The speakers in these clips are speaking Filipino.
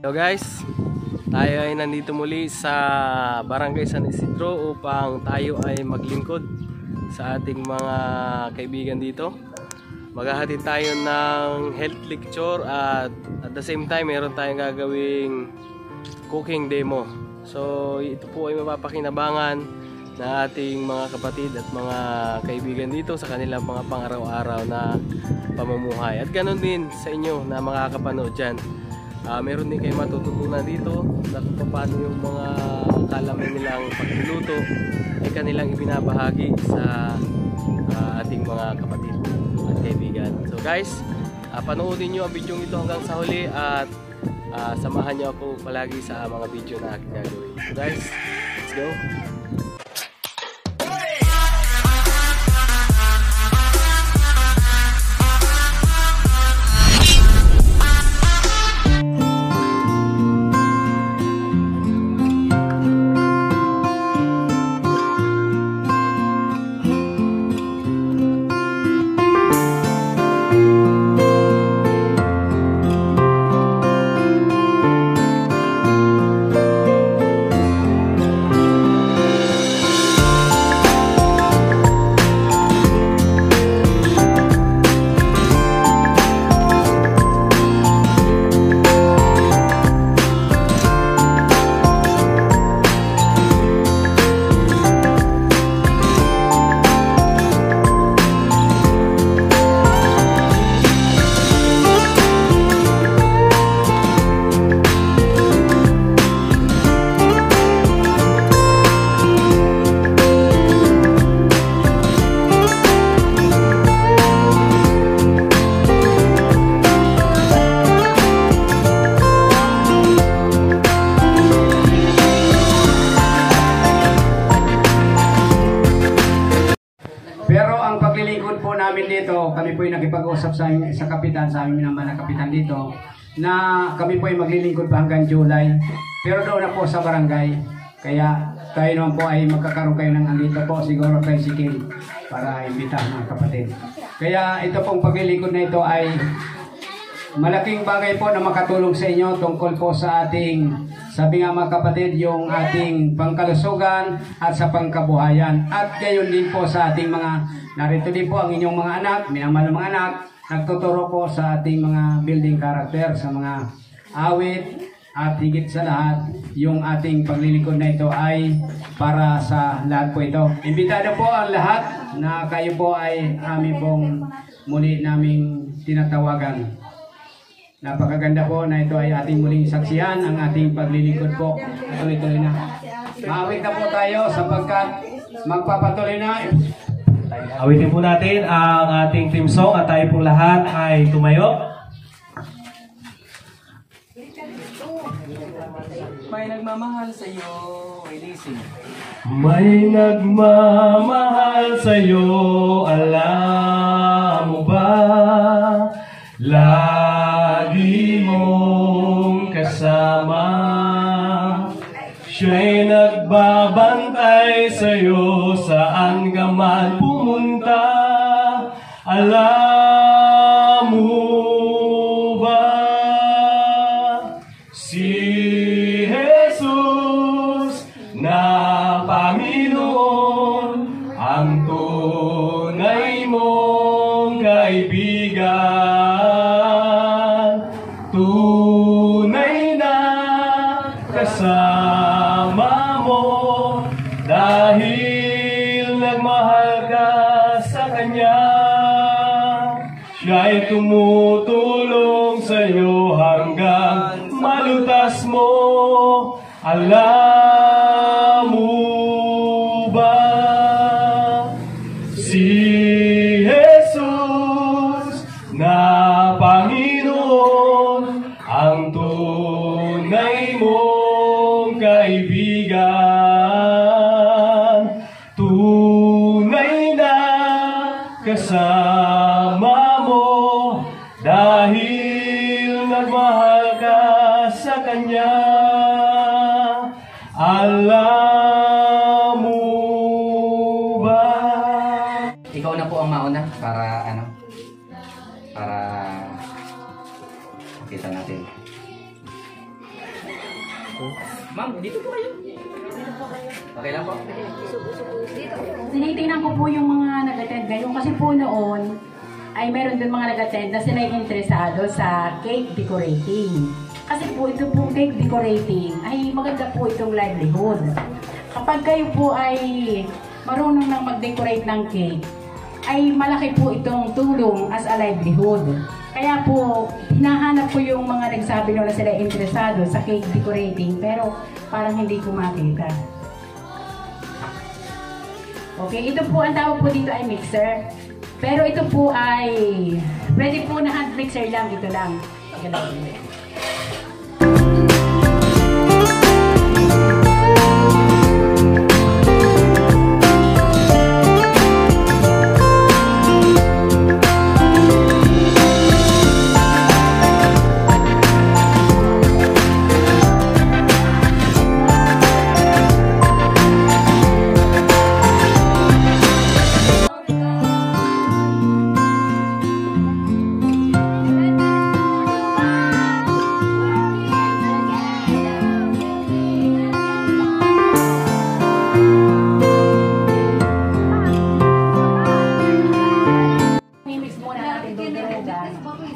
Hello guys, tayo ay nandito muli sa Barangay San Isidro upang tayo ay maglingkod sa ating mga kaibigan dito. Maghahatid tayo ng health lecture at the same time meron tayong gagawing cooking demo. So ito po ay mapapakinabangan ng ating mga kapatid at mga kaibigan dito sa kanilang mga pang-araw-araw na pamumuhay. At ganoon din sa inyo na makakapanood dyan. Meron din kayo matututunan dito na kung paano yung mga kalaman nilang pagluluto ay kanilang ibinabahagi sa ating mga kapatid at kaibigan. So guys, panoodin nyo ang video ito hanggang sa huli at samahan nyo ako palagi sa mga video na aking gagawin. So guys, let's go! Pero ang paglilingkod po namin dito, kami po ay nakipag-usap sa kapitan, sa aming naman na kapitan dito, na kami po ay maglilingkod pa hanggang July. Pero doon na po sa barangay. Kaya tayo naman po ay magkakaroon kayo ng andito po, siguro tricycle para imbitahan mga kapatid. Kaya ito pong paglilingkod na ito ay malaking bagay po na makatulong sa inyo tungkol po sa ating, sabi nga mga kapatid, yung ating pangkalusugan at sa pangkabuhayan. At gayon din po sa ating mga, narito din po ang inyong mga anak, minamahal mga anak, nagtuturo po sa ating mga building character, sa mga awit, at higit sa lahat, yung ating paglilingkod na ito ay para sa lahat po ito. Imbitado po ang lahat na kayo po ay amin pong muli naming tinatawagan. Napakaganda po na ito ay ating muling saksihan, ang ating paglilingkod po. Tuloy-tuloy na. Maawit na po tayo sapagkat magpapatuloy na. Awitin po natin ang ating theme song at tayo po lahat ay tumayo. May nagmamahal sa iyo, Elise. May nagmamahal sa'yo, alam mo ba? Lagi mong kasama, siya'y nagbabantay sa'yo saan ka man pumunta. Alam mo ba? Si Jesus na Panginoon ang tunay mong kaibigan. Tunay na kasama mo dahil nagmahal ka sa Kanya. Siya'y tumutulong sa'yo hanggang malutas mo. Alam mo ba? Si Jesus na Panginoon ang tunay mong kaibigan. Tunay na kasama mo dahil nagmahal ka sa Kanya. Alam mo ba? Ikaw na po ang mauna para kita natin. Ma'am, dito po kayo. Okay lang po. Tinitingnan ko po yung mga nag-attend ngayon kasi po noon ay meron din mga nag-attend na sila yung interesado sa cake decorating. Kasi po ito po cake decorating ay maganda po itong livelihood. Kapag kayo po ay marunong nang mag-decorate ng cake, ay malaki po itong tulong as a livelihood. Kaya po, hinahanap po yung mga nagsabi nila sila interesado sa cake decorating pero parang hindi ko makita. Okay, ito po ang tawag po dito ay mixer. Pero ito po ay pwede po na hand mixer lang, ito lang.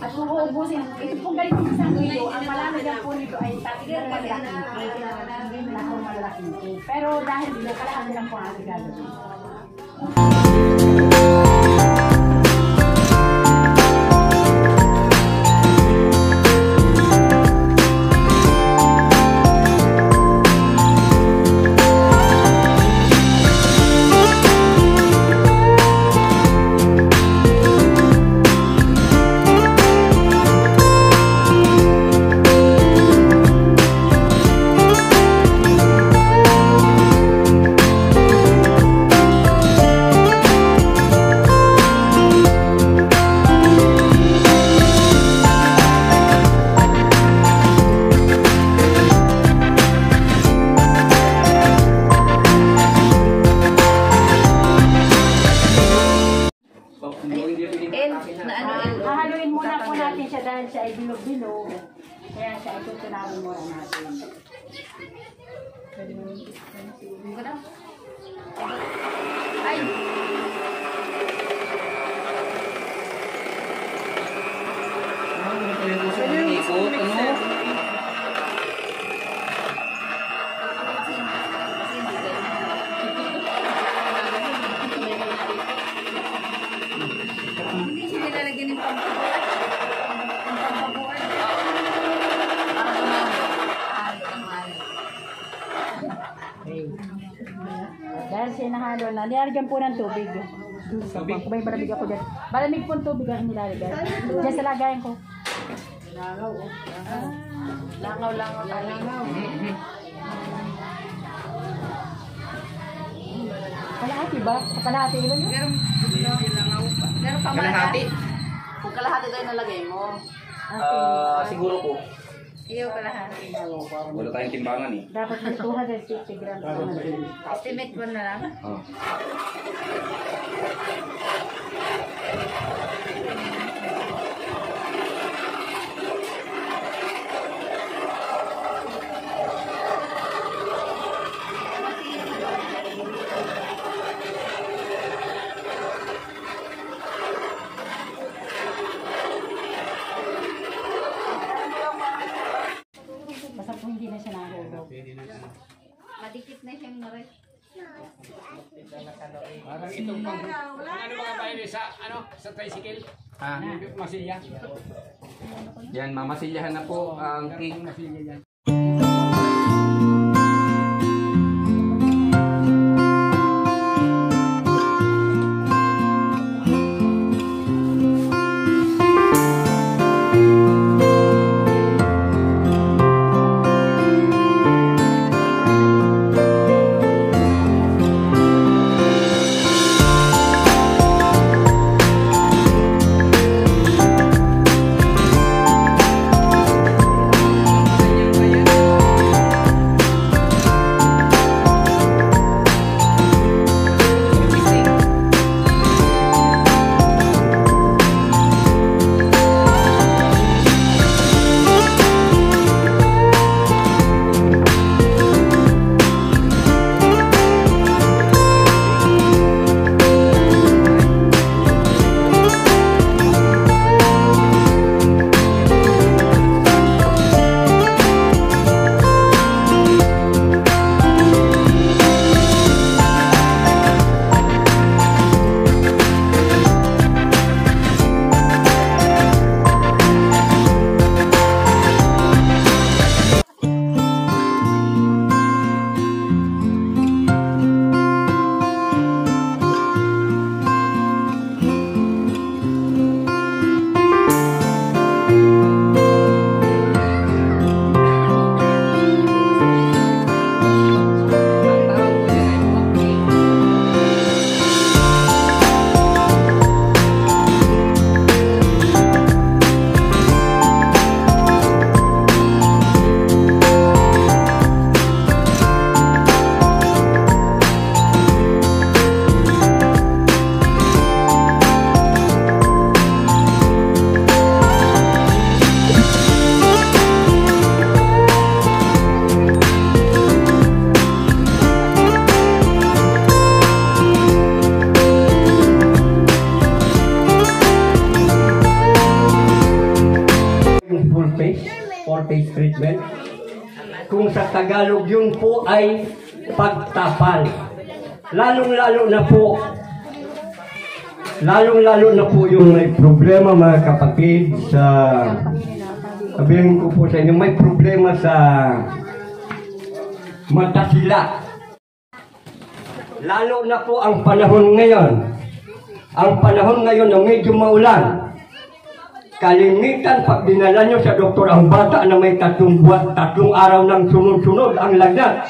At kung uubusin, kung ganito sa video, ang malalagan po nito ay tatlo na malalaking cake. Pero dahil dito, kalahati lang po ang ating gagawin. Hahaluin muna po natin siya dahil siya ay bilog-bilog. Kaya siya ay tutunawin muna natin. Ay! Hindi siya nilalagyan ng pampabuhay. Para gumano. Dahil siya nahalo na, nilagyan po ng tubig. May malamig ako dyan. Malamig po ang tubig ang nilalagay. Diyan sa lagayan ko. Langaw. Langaw. Kalahati ba? Kalahati lang yun? Meron pa Kalahati? Kung kalahati tayo nalagay mo. Siguro po. Iyo kalahati. Wala tayong timbangan eh. Dapat may 250 grams. Estimate mo na lang. Oh. Basta po hindi na siya nahulog. Madikit na siyang naray. Parang itong ano mga bayan sa tricycle, masilya. Yan, mamasilyahan na po ang cake. Masilya yan. Kung sa Tagalog yun po ay pagtapal. Lalong-lalo na po yung may problema mga kapatid sa, sabihin ko po sa inyo, may problema sa mata sila. Lalo na po ang panahon ngayon. Ang panahon ngayon na medyo maulan. Kalimitan pag dinala nyo sa doktor ang bata na may 3 araw ng sunod-sunod ang lagnat.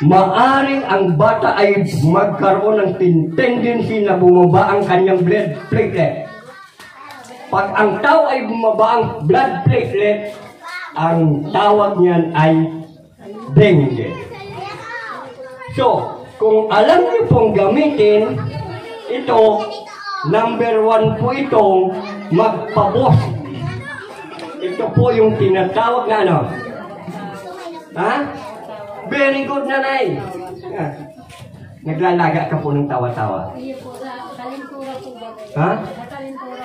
Maaring ang bata ay magkaroon ng tendency na bumaba ang kanyang blood platelet. Pag ang tao ay bumaba ang blood platelet, ang tawag niyan ay dengue. So, kung alam niyo pong gamitin, ito, number 1 po itong magpabos. Ito po yung tinatawag na ano? Ha? Very good, nanay. Naglalaga ka po ng tawa-tawa. Ha?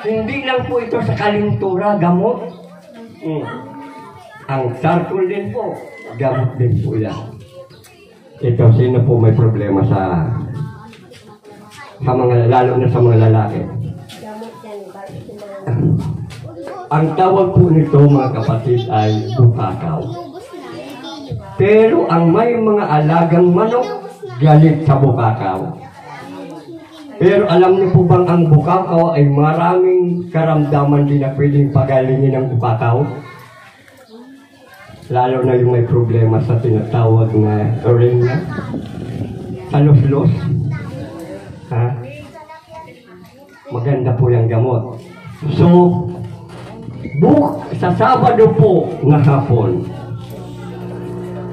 Hindi lang po ito sa kalintura, gamot. Ang charcoal din po, gamot din po yan. Ito, sino po may problema sa mga, lalo na sa mga lalaki? Ang tawag po nito mga kapatid ay bukakaw. Pero ang may mga alagang manok, galit sa bukakaw. Pero alam niyo po bang ang bukakaw ay maraming karamdaman din na pwedeng pagalingin ng bukakaw? Lalo na yung may problema sa tinatawag na orina, sa los-los. Ha? Maganda po yung gamot. So, sa Sabado po na hapon,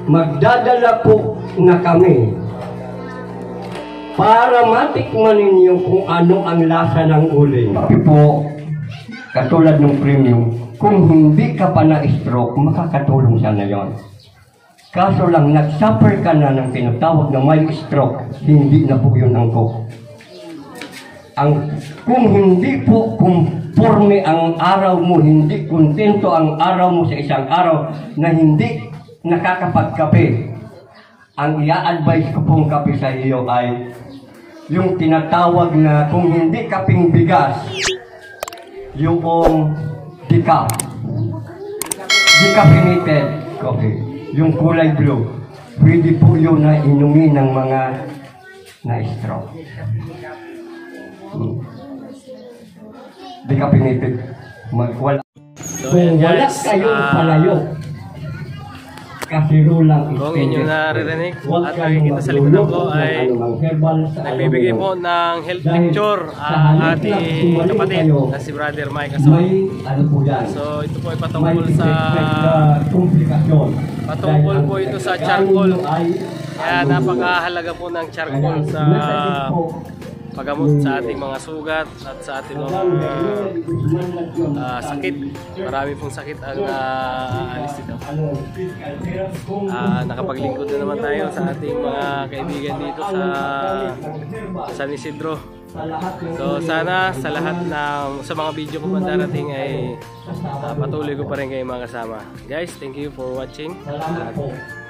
magdadala po na kami para matikman ninyo kung ano ang lasa ng uling. Kasi po, katulad ng premium, kung hindi ka pa na-stroke, makakatulong sana yon. Kaso lang, nag-suffer ka na ng tinatawag na may stroke, hindi na po yun angkop. Kung hindi po conforme ang araw mo, hindi kontento ang araw mo sa isang araw na hindi nakakapagkape, ang i-advise ko pong kape sa iyo ay yung tinatawag na kung hindi kaping bigas, yung decaffeinated coffee, yung kulay blue, pwede po yun na inumin ng mga na-stroke. Decaffeinated. Kung wala kayong palayo, kasirulang Kung inyo naririnig at nakikita sa lipunan ko ay nagbibigay po ng health picture ang ating kapatid na si Brother Mike Ason. So ito po ay patungkol po ito sa charcoal. Kaya napakahalaga po ng charcoal sa paggamot sa ating mga sugat at sa ating mga sakit. Marami pong sakit ang alis dito. Nakapaglingkod na naman tayo sa ating mga kaibigan dito sa San Isidro. So sana sa lahat sa mga video ko pa darating ay patuloy ko pa rin kayo mga kasama. Guys, thank you for watching. At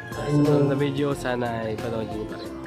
sa susunod na video sana ay panood nyo pa rin.